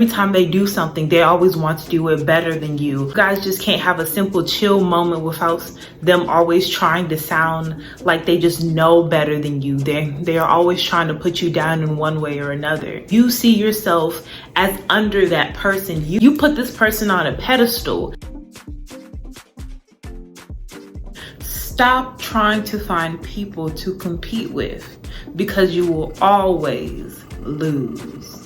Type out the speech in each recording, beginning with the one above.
Every time they do something, they always want to do it better than you. You guys just can't have a simple chill moment without them always trying to sound like they just know better than you. They're always trying to put you down in one way or another. You see yourself as under that person. You put this person on a pedestal. Stop trying to find people to compete with, because you will always lose.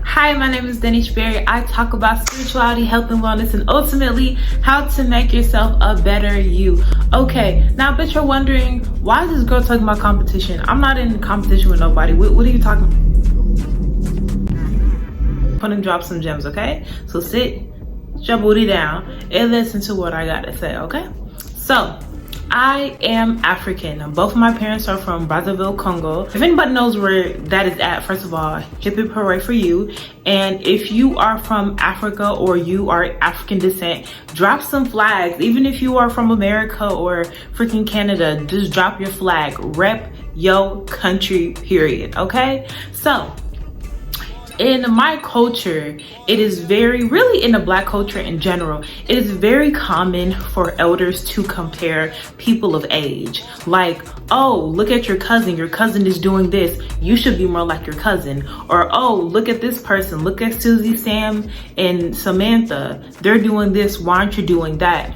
Hi, my name is Denish Berry. I talk about spirituality, health and wellness, and ultimately how to make yourself a better you. Okay, now I bet you're wondering, why is this girl talking about competition? I'm not in competition with nobody. What are you talking about? I'm gonna drop some gems, okay? So sit your booty down and listen to what I gotta say, okay? So, I am African. Both of my parents are from Brazzaville, Congo. If anybody knows where that is at, first of all, hip hip hooray for you. And if you are from Africa or you are African descent, drop some flags. Even if you are from America or freaking Canada, just drop your flag. Rep your country, period, okay? So, in my culture, it is really in the Black culture in general, it is very common for elders to compare people of age. Like, oh, look at your cousin is doing this, you should be more like your cousin. Or, oh, look at this person, look at Susie, Sam, and Samantha, they're doing this, why aren't you doing that?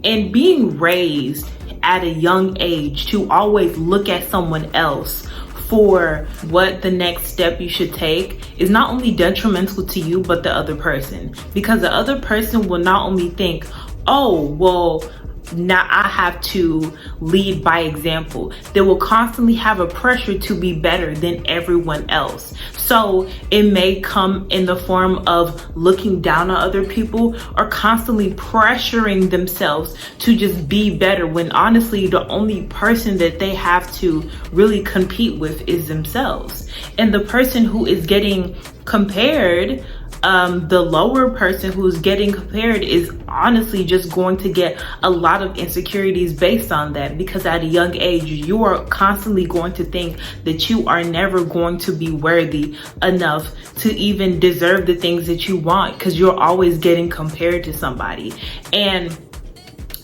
And being raised at a young age to always look at someone else for what the next step you should take is not only detrimental to you, but the other person. Because the other person will not only think, oh, well, now I have to lead by example. They will constantly have a pressure to be better than everyone else. So it may come in the form of looking down on other people or constantly pressuring themselves to just be better, when honestly the only person that they have to really compete with is themselves. And the person who is getting compared, the lower person who's getting compared is honestly just going to get a lot of insecurities based on that, because at a young age you are constantly going to think that you are never going to be worthy enough to even deserve the things that you want, because you're always getting compared to somebody. And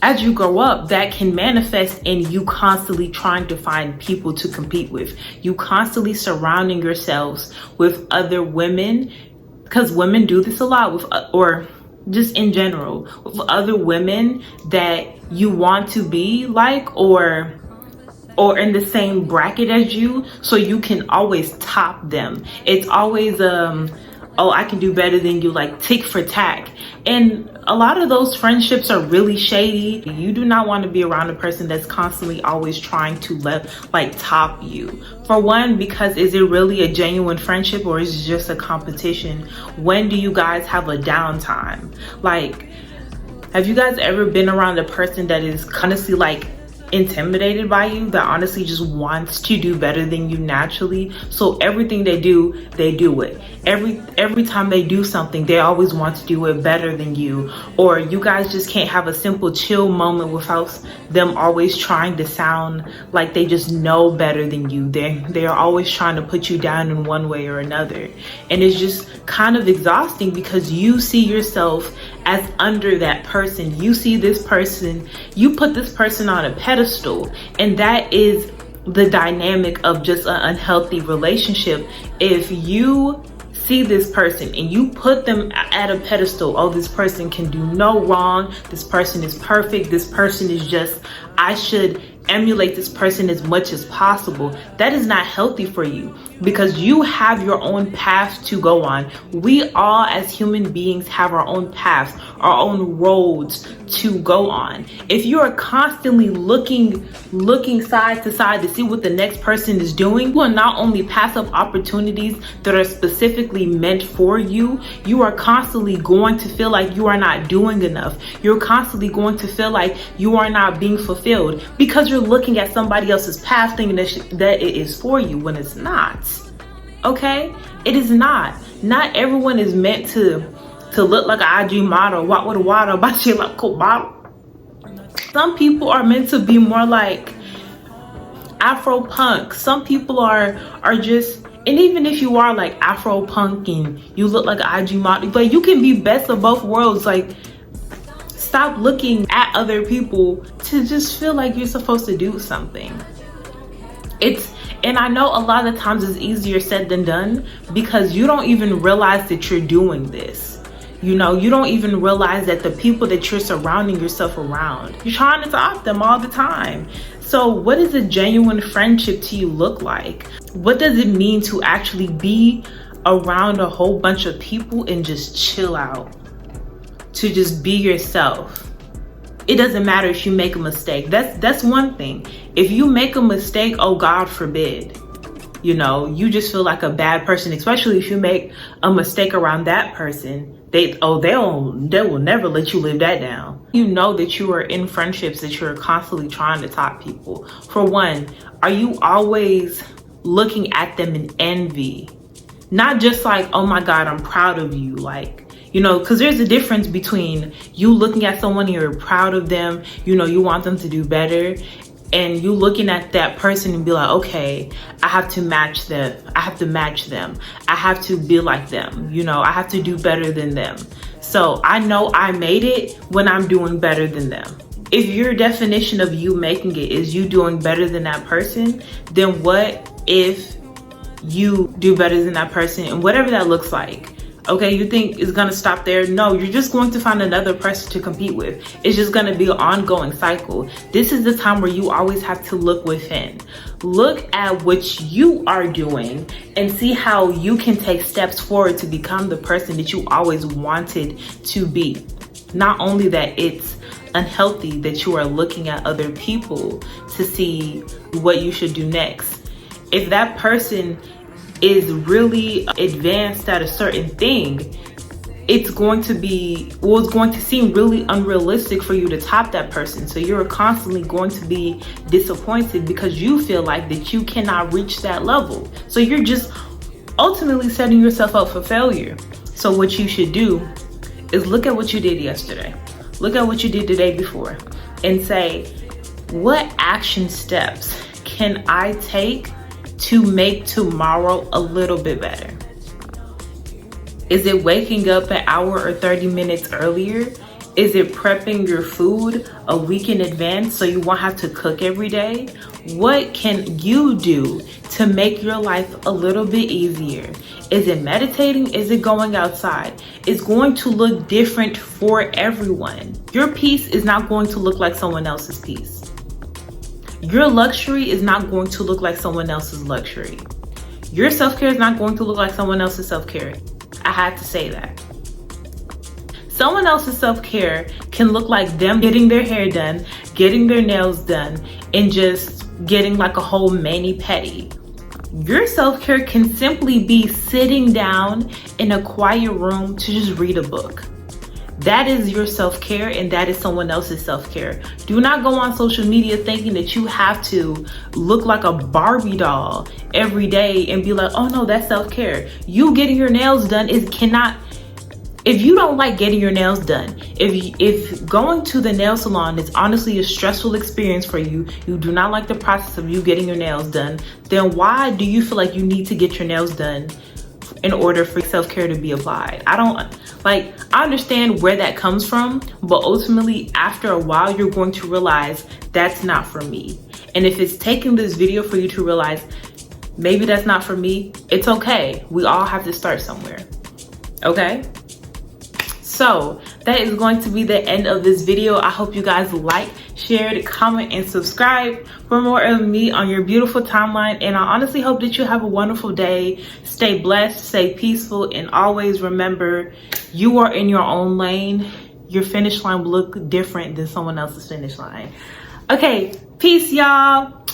as you grow up, that can manifest in you constantly trying to find people to compete with. You constantly surrounding yourselves with other women, because women do this a lot with, or just in general, with other women that you want to be like, or in the same bracket as you, so you can always top them. It's always, oh, I can do better than you, like tick for tack. And a lot of those friendships are really shady. You do not want to be around a person that's constantly always trying to top you. For one, because is it really a genuine friendship, or is it just a competition? When do you guys have a downtime? Like, have you guys ever been around a person that is honestly like intimidated by you, that honestly just wants to do better than you naturally? So everything they do it. Every time they do something, they always want to do it better than you. Or you guys just can't have a simple chill moment without them always trying to sound like they just know better than you. They're always trying to put you down in one way or another. And it's just kind of exhausting, because you see yourself as under that person. You see this person, you put this person on a pedestal, and that is the dynamic of just an unhealthy relationship. If you see this person and you put them at a pedestal, oh, this person can do no wrong, this person is perfect, this person is just, I should emulate this person as much as possible, that is not healthy for you, because you have your own path to go on. We all as human beings have our own paths, our own roads to go on. If you are constantly looking side to side to see what the next person is doing, you will not only pass up opportunities that are specifically meant for you, you are constantly going to feel like you are not doing enough. You're constantly going to feel like you are not being fulfilled, because you're looking at somebody else's path thinking that it is for you, when it's not. Okay? It is not. Not everyone is meant to look like an IG model, walk with a water, but she like cool model. Some people are meant to be more like Afro punk. Some people are just And even if you are like Afro punk and you look like an IG model, but you can be best of both worlds. Like, stop looking at other people to just feel like you're supposed to do something. And I know a lot of times it's easier said than done, because you don't even realize that you're doing this. You know, you don't even realize that the people that you're surrounding yourself around, you're trying to top them all the time. So what does a genuine friendship to you look like? What does it mean to actually be around a whole bunch of people and just chill out? To just be yourself. It doesn't matter if you make a mistake. That's one thing. If you make a mistake, oh God forbid, you know, you just feel like a bad person, especially if you make a mistake around that person. They will never let you live that down. You know that you are in friendships that you're constantly trying to top people. For one, are you always looking at them in envy? Not just like, oh my God, I'm proud of you. Like, you know, because there's a difference between you looking at someone and you're proud of them, you know, you want them to do better, and you looking at that person and be like, okay, I have to match them. I have to match them. I have to be like them. You know, I have to do better than them. So I know I made it when I'm doing better than them. If your definition of you making it is you doing better than that person, then what if you do better than that person, and whatever that looks like? Okay, you think it's gonna stop there? No, you're just going to find another person to compete with. It's just gonna be an ongoing cycle. This is the time where you always have to look within. Look at what you are doing and see how you can take steps forward to become the person that you always wanted to be. Not only that it's unhealthy that you are looking at other people to see what you should do next. If that person is really advanced at a certain thing, it's going to seem really unrealistic for you to top that person. So you're constantly going to be disappointed because you feel like that you cannot reach that level. So you're just ultimately setting yourself up for failure. So what you should do is look at what you did yesterday. Look at what you did the day before and say, what action steps can I take to make tomorrow a little bit better? Is it waking up an hour or 30 minutes earlier? Is it prepping your food a week in advance so you won't have to cook every day? What can you do to make your life a little bit easier? Is it meditating? Is it going outside? It's going to look different for everyone. Your peace is not going to look like someone else's peace. Your luxury is not going to look like someone else's luxury. Your self-care is not going to look like someone else's self-care. I had to say that. Someone else's self-care can look like them getting their hair done, getting their nails done, and just getting like a whole mani-pedi. Your self-care can simply be sitting down in a quiet room to just read a book. That is your self-care, and that is someone else's self-care. Do not go on social media thinking that you have to look like a Barbie doll every day and be like, oh no, that's self-care. You getting your nails done if you don't like getting your nails done, if going to the nail salon is honestly a stressful experience for you, you do not like the process of you getting your nails done, then why do you feel like you need to get your nails done in order for self-care to be applied? I understand where that comes from, but ultimately after a while, you're going to realize that's not for me. And if it's taking this video for you to realize maybe that's not for me, it's okay. We all have to start somewhere, okay? So that is going to be the end of this video. I hope you guys like, shared, comment, and subscribe for more of me on your beautiful timeline. And I honestly hope that you have a wonderful day. Stay blessed, stay peaceful, and always remember, you are in your own lane. Your finish line will look different than someone else's finish line. Okay, peace, y'all.